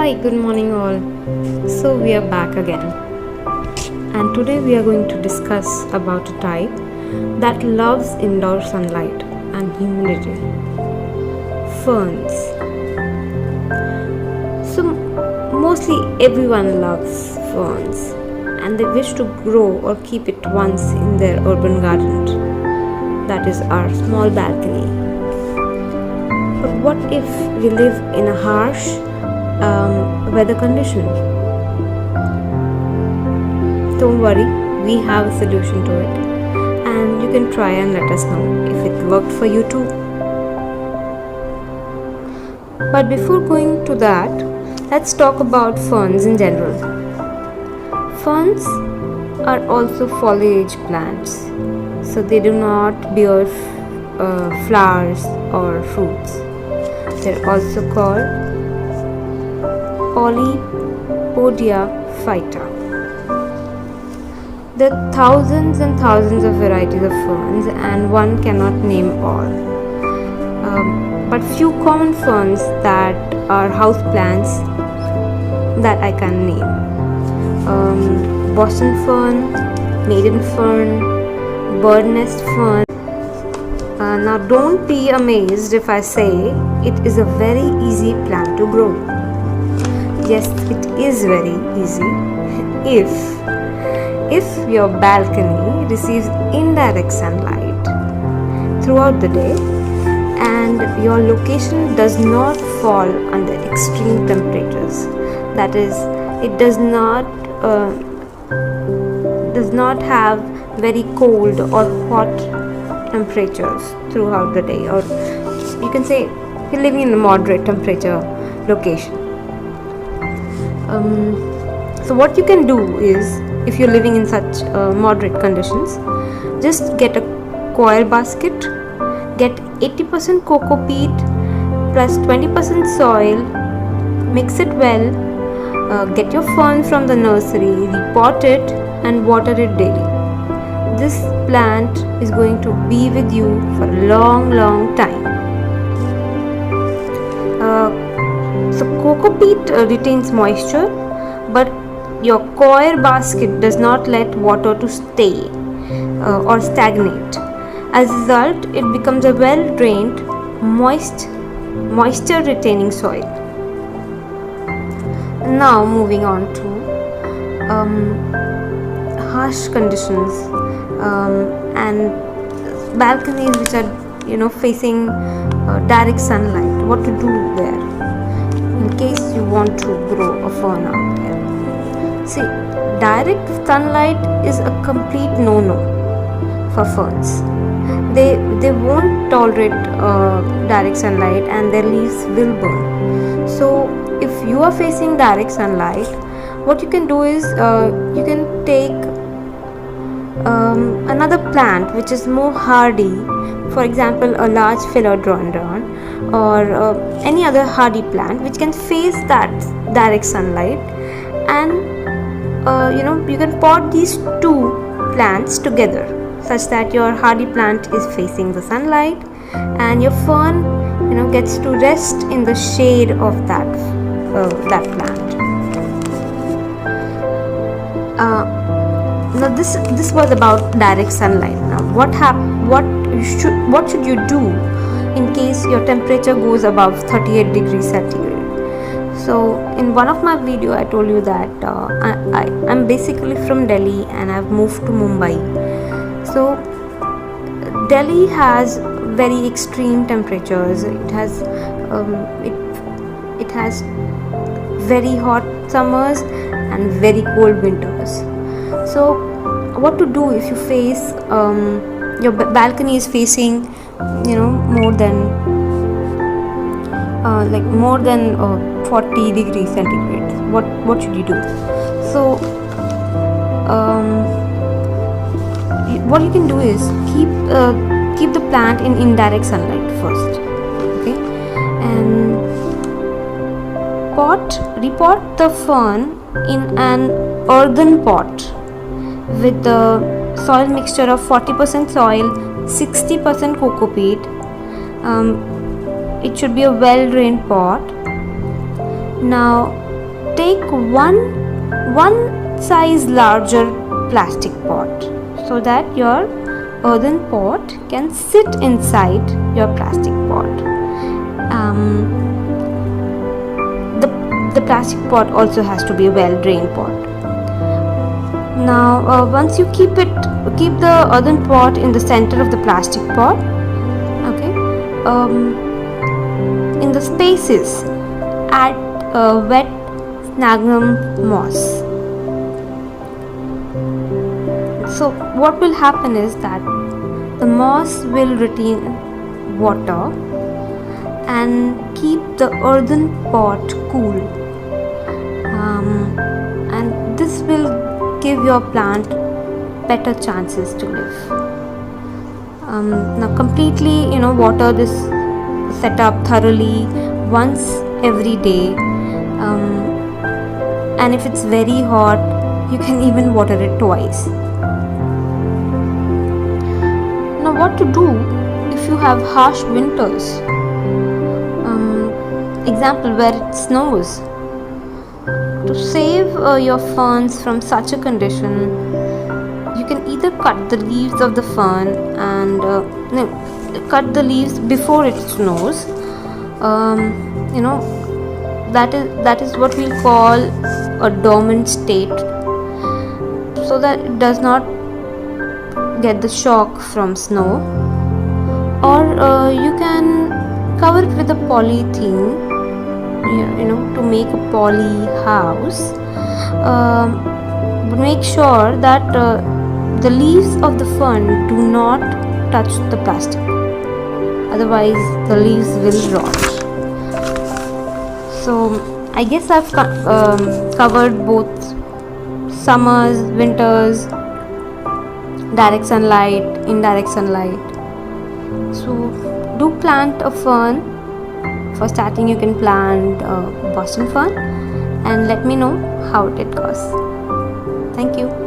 Hi, good morning all. So we are back again. And today we are going to discuss about a type that loves indoor sunlight and humidity. Ferns. So mostly everyone loves ferns and they wish to grow or keep it once in their urban garden. That is our small balcony. But what if we live in a harsh weather condition? Don't worry, we have a solution to it, and you can try and let us know if it worked for you too. But before going to that, let's talk about ferns in general. Ferns are also foliage plants, so they do not bear flowers or fruits. They're also called Polypodia phyta. There are thousands and thousands of varieties of ferns, and one cannot name all. But few common ferns that are house plants that I can name: Boston fern, maiden fern, bird nest fern. Now don't be amazed if I say it is a very easy plant to grow. Yes, it is very easy if your balcony receives indirect sunlight throughout the day and your location does not fall under extreme temperatures. That is, it does not have very cold or hot temperatures throughout the day, or you can say you're living in a moderate temperature location. So what you can do is, if you're living in such moderate conditions, just get a coir basket, get 80% cocoa peat plus 20% soil, mix it well, get your fern from the nursery, repot it and water it daily. This plant is going to be with you for a long time. So cocoa peat retains moisture, but your coir basket does not let water to stay or stagnate. As a result, it becomes a well-drained, moisture-retaining soil. Now moving on to harsh conditions and balconies which are facing direct sunlight. What to do there in case you want to grow a fern out there? See, direct sunlight is a complete no-no for ferns. They won't tolerate direct sunlight and their leaves will burn. So if you are facing direct sunlight, what you can do is you can take another plant which is more hardy, for example a large philodendron or any other hardy plant which can face that direct sunlight, and you can pot these two plants together such that your hardy plant is facing the sunlight and your fern gets to rest in the shade of that plant. Now this was about direct sunlight. Now what should you do in case your temperature goes above 38 degrees centigrade? So in one of my video I told you that I'm basically from Delhi and I've moved to Mumbai. So Delhi has very extreme temperatures. It has very hot summers and very cold winters. So what to do if you face your balcony is facing more than 40 degrees centigrade? What should you do? So what you can do is keep the plant in indirect sunlight first, okay, and repot the fern in an earthen pot with the soil mixture of 40% soil, 60% cocoa peat. It should be a well drained pot. Now take one size larger plastic pot so that your earthen pot can sit inside your plastic pot. The plastic pot also has to be a well drained pot. Now once you keep the earthen pot in the center of the plastic pot, okay, in the spaces add wet sphagnum moss. So what will happen is that the moss will retain water and keep the earthen pot cool, and this will give your plant better chances to live. Now completely water this setup thoroughly once every day, and if it's very hot you can even water it twice. Now what to do if you have harsh winters, example where it snows. To save your ferns from such a condition, you can either cut the leaves of the fern and cut the leaves before it snows. That is what we'll call a dormant state, so that it does not get the shock from snow. Or you can cover it with a polythene, to make a poly house. Make sure that the leaves of the fern do not touch the plastic, otherwise the leaves will rot. So I guess I've covered both summers, winters, direct sunlight, indirect sunlight. So do plant a fern. For starting, you can plant Boston fern and let me know how it goes. Thank you.